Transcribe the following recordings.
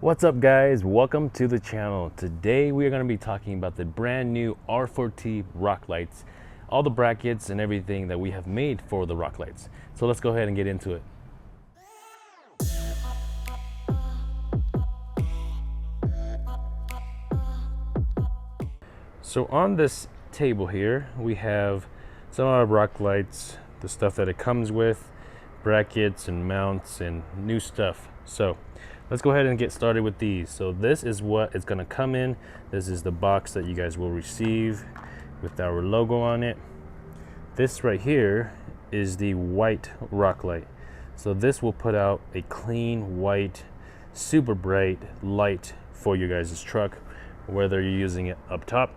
What's up guys, welcome to the channel. Today we are going to be talking about the brand new R4T Rock Lights, all the brackets and everything that we have made for the Rock Lights. So let's go ahead and get into it. So on this table here we have some of our Rock Lights, the stuff that it comes with, brackets and mounts and new stuff. So let's go ahead and get started with these. So this is what it's going to come in. This is the box that you guys will receive with our logo on it. This right here is the white rock light. So this will put out a clean white, super bright light for you guys' truck, whether you're using it up top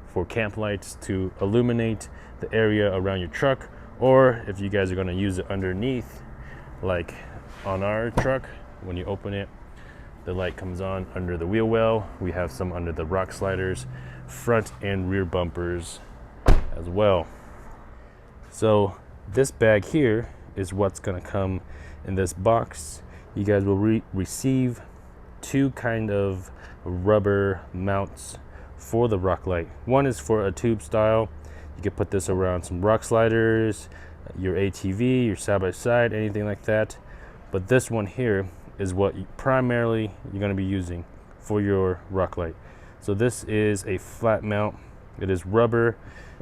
for camp lights to illuminate the area around your truck, or if you guys are going to use it underneath, like on our truck. When you open it, the light comes on under the wheel well. We have some under the rock sliders, front and rear bumpers as well. So this bag here is what's going to come in this box. You guys will receive two kind of rubber mounts for the rock light. One is for a tube style. You can put this around some rock sliders, your ATV, your side-by-side, anything like that. But this one here is what primarily you're going to be using for your rock light. So this is a flat mount. It is rubber,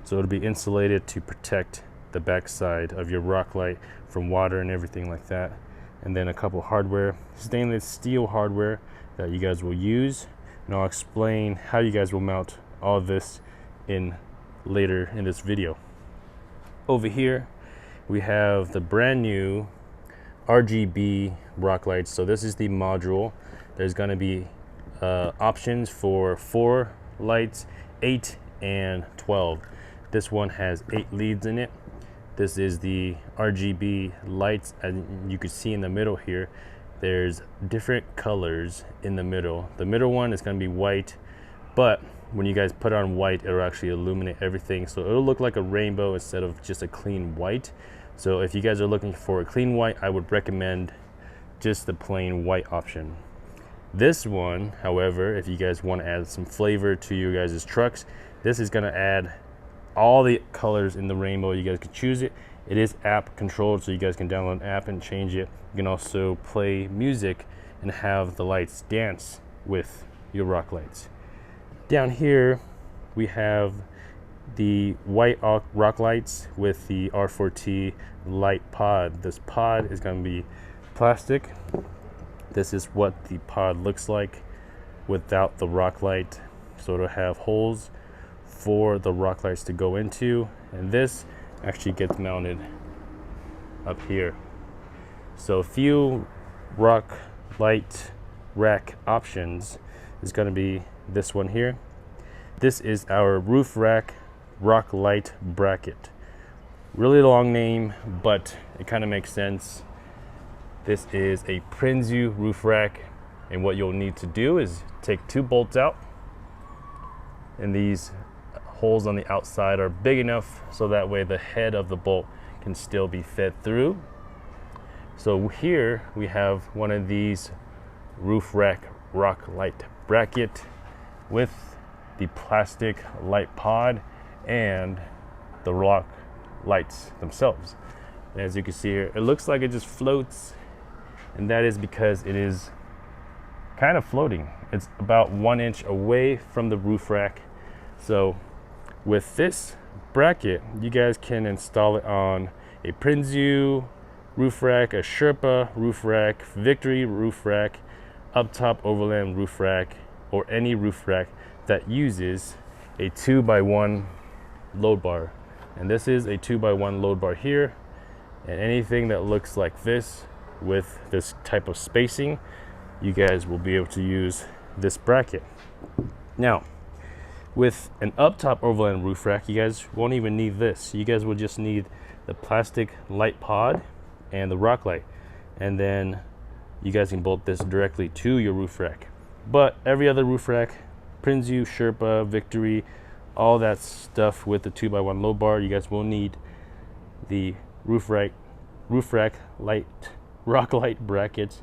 so it'll be insulated to protect the backside of your rock light from water and everything like that. And then a couple hardware, stainless steel hardware that you guys will use, and I'll explain how you guys will mount all of this in later in this video. Over here we have the brand new RGB rock lights. So this is the module. There's going to be options for 4 lights, 8 and 12. This one has 8 leads in it. This is the RGB lights, and you can see in the middle here there's different colors in the middle. The middle one is going to be white, but when you guys put on white, it'll actually illuminate everything, so it'll look like a rainbow instead of just a clean white. So if you guys are looking for a clean white, I would recommend just the plain white option. This one, however, if you guys want to add some flavor to your guys' trucks, this is going to add all the colors in the rainbow. You guys can choose it. It is app controlled, so you guys can download an app and change it. You can also play music and have the lights dance with your rock lights. Down here we have the white rock lights with the R4T Light Pod. This pod is going to be plastic. This is what the pod looks like without the rock light. So it'll have holes for the rock lights to go into, and this actually gets mounted up here. So a few rock light rack options is going to be this one here. This is our roof rack rock light bracket. Really long name, but it kind of makes sense. This is a Prinsu roof rack, and what you'll need to do is take 2 bolts out, and these holes on the outside are big enough so that way the head of the bolt can still be fed through. So here we have one of these roof rack rock light bracket with the plastic light pod and the rock lights themselves. And as you can see here, it looks like it just floats, and that is because it is kind of floating. It's about 1 inch away from the roof rack. So with this bracket, you guys can install it on a Prinsu roof rack, a Sherpa roof rack, Victory roof rack, up top Overland roof rack, or any roof rack that uses a 2x1 load bar. And this is a 2x1 load bar here, and anything that looks like this with this type of spacing, you guys will be able to use this bracket. Now with an up top Overland roof rack, you guys won't even need this. You guys will just need the plastic light pod and the rock light, and then you guys can bolt this directly to your roof rack. But every other roof rack, Prinsu, Sherpa, Victory, all that stuff with the 2x1 low bar, you guys will need the roof rack light rock light brackets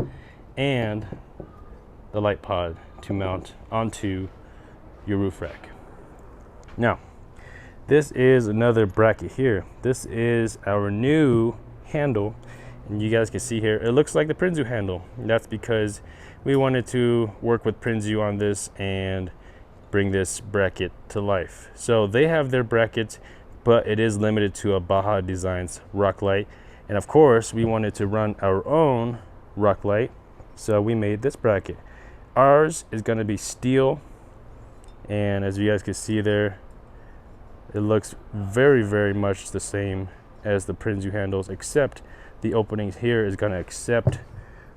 and the light pod to mount onto your roof rack. Now, this is another bracket here. This is our new handle, and you guys can see here, it looks like the Prinsu handle. That's because we wanted to work with Prinsu on this and bring this bracket to life. So they have their brackets, but it is limited to a Baja Designs rock light. And of course, we wanted to run our own rock light, so we made this bracket. Ours is going to be steel, and as you guys can see there, it looks very, very much the same as the Prinsu handles, except the openings here is going to accept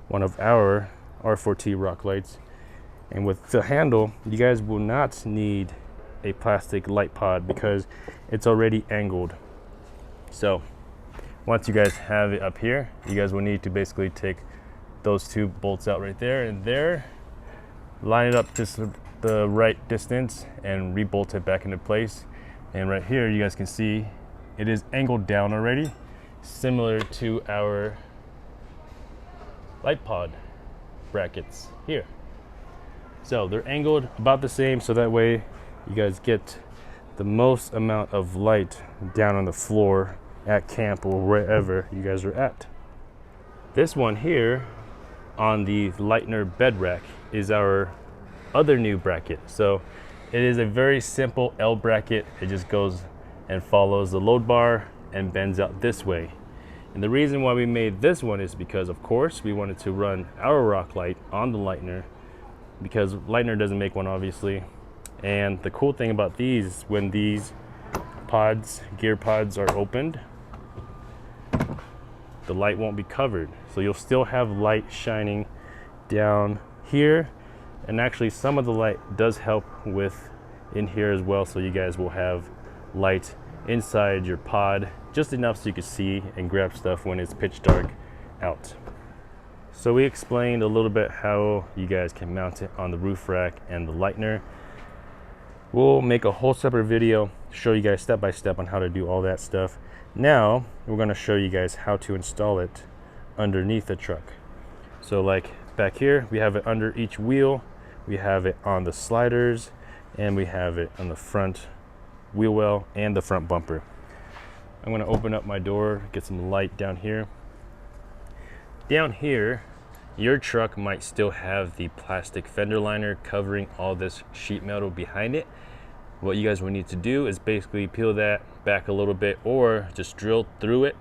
one of our R4T Rock Lights. And with the handle, you guys will not need a plastic light pod because it's already angled. So once you guys have it up here, you guys will need to basically take those two bolts out right there and there, line it up just the right distance and re-bolt it back into place. And right here, you guys can see it is angled down already, similar to our light pod brackets here. So they're angled about the same, so that way you guys get the most amount of light down on the floor at camp or wherever you guys are at. This one here on the Lightner bed rack is our other new bracket. So it is a very simple L bracket. It just goes and follows the load bar and bends out this way. And the reason why we made this one is because, of course, we wanted to run our rock light on the Lightner, because Lightner doesn't make one, obviously. And the cool thing about these, when these pods, gear pods, are opened, the light won't be covered. So you'll still have light shining down here. And actually some of the light does help with in here as well. So you guys will have light inside your pod, just enough so you can see and grab stuff when it's pitch dark out. So we explained a little bit how you guys can mount it on the roof rack and the Lightner. We'll make a whole separate video, show you guys step by step on how to do all that stuff. Now we're going to show you guys how to install it underneath the truck. So like back here, we have it under each wheel, we have it on the sliders, and we have it on the front wheel well and the front bumper. I'm going to open up my door, get some light down here. Down here, your truck might still have the plastic fender liner covering all this sheet metal behind it. What you guys will need to do is basically peel that back a little bit or just drill through it.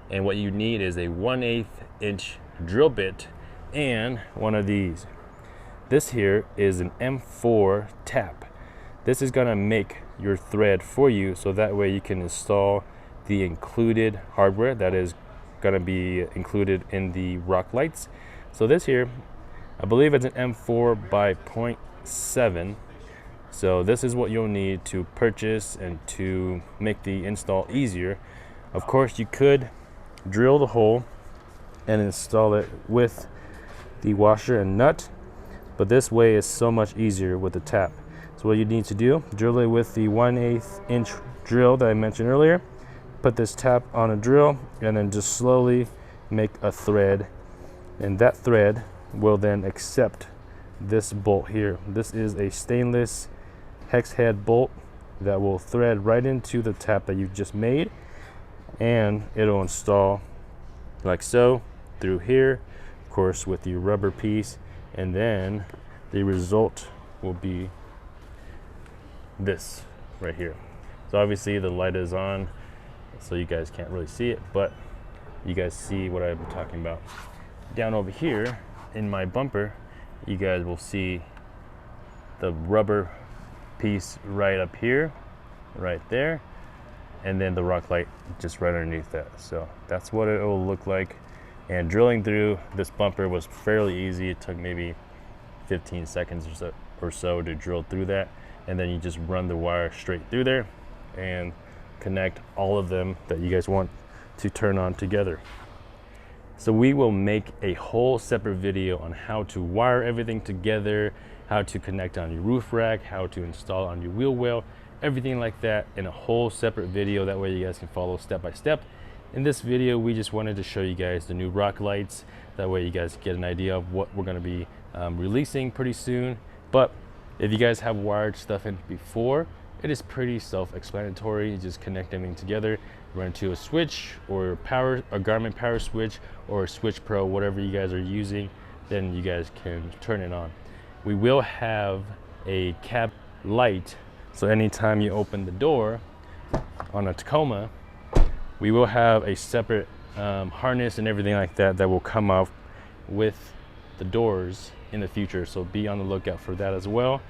And what you need is a 1/8 inch drill bit and one of these. This here is an M4 tap. This is gonna make your thread for you, so that way you can install the included hardware that is gonna be included in the rock lights. So this here, I believe it's an M4 by 0.7. So this is what you'll need to purchase and to make the install easier. Of course, you could drill the hole and install it with the washer and nut, but this way is so much easier with the tap. So what you need to do, drill it with the 1/8 inch drill that I mentioned earlier, put this tap on a drill, and then just slowly make a thread, and that thread will then accept this bolt here. This is a stainless hex head bolt that will thread right into the tap that you just made, and it'll install like so through here, of course with the rubber piece, and then the result will be this right here. So obviously the light is on, so you guys can't really see it, but you guys see what I'm talking about. Down over here in my bumper, you guys will see the rubber piece right up here, right there, and then the rock light just right underneath that. So that's what it will look like. And drilling through this bumper was fairly easy. It took maybe 15 seconds or so to drill through that, and then you just run the wire straight through there and connect all of them that you guys want to turn on together. So we will make a whole separate video on how to wire everything together, how to connect on your roof rack, how to install on your wheel well, everything like that in a whole separate video. That way you guys can follow step by step. In this video, we just wanted to show you guys the new rock lights. That way you guys get an idea of what we're going to be releasing pretty soon. But if you guys have wired stuff in before, it is pretty self-explanatory. You just connect everything together, run to a switch or a Garmin power switch or a Switch Pro, whatever you guys are using, then you guys can turn it on. We will have a cab light, so anytime you open the door on a Tacoma, we will have a separate harness and everything like that that will come up with the doors in the future, so be on the lookout for that as well.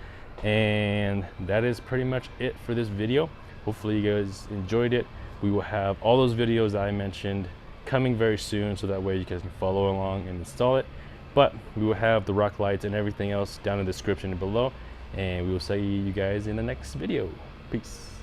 And that is pretty much it for this video. Hopefully you guys enjoyed it. We will have all those videos that I mentioned coming very soon, so that way you guys can follow along and install it. But we will have the rock lights and everything else down in the description below, and we will see you guys in the next video. Peace.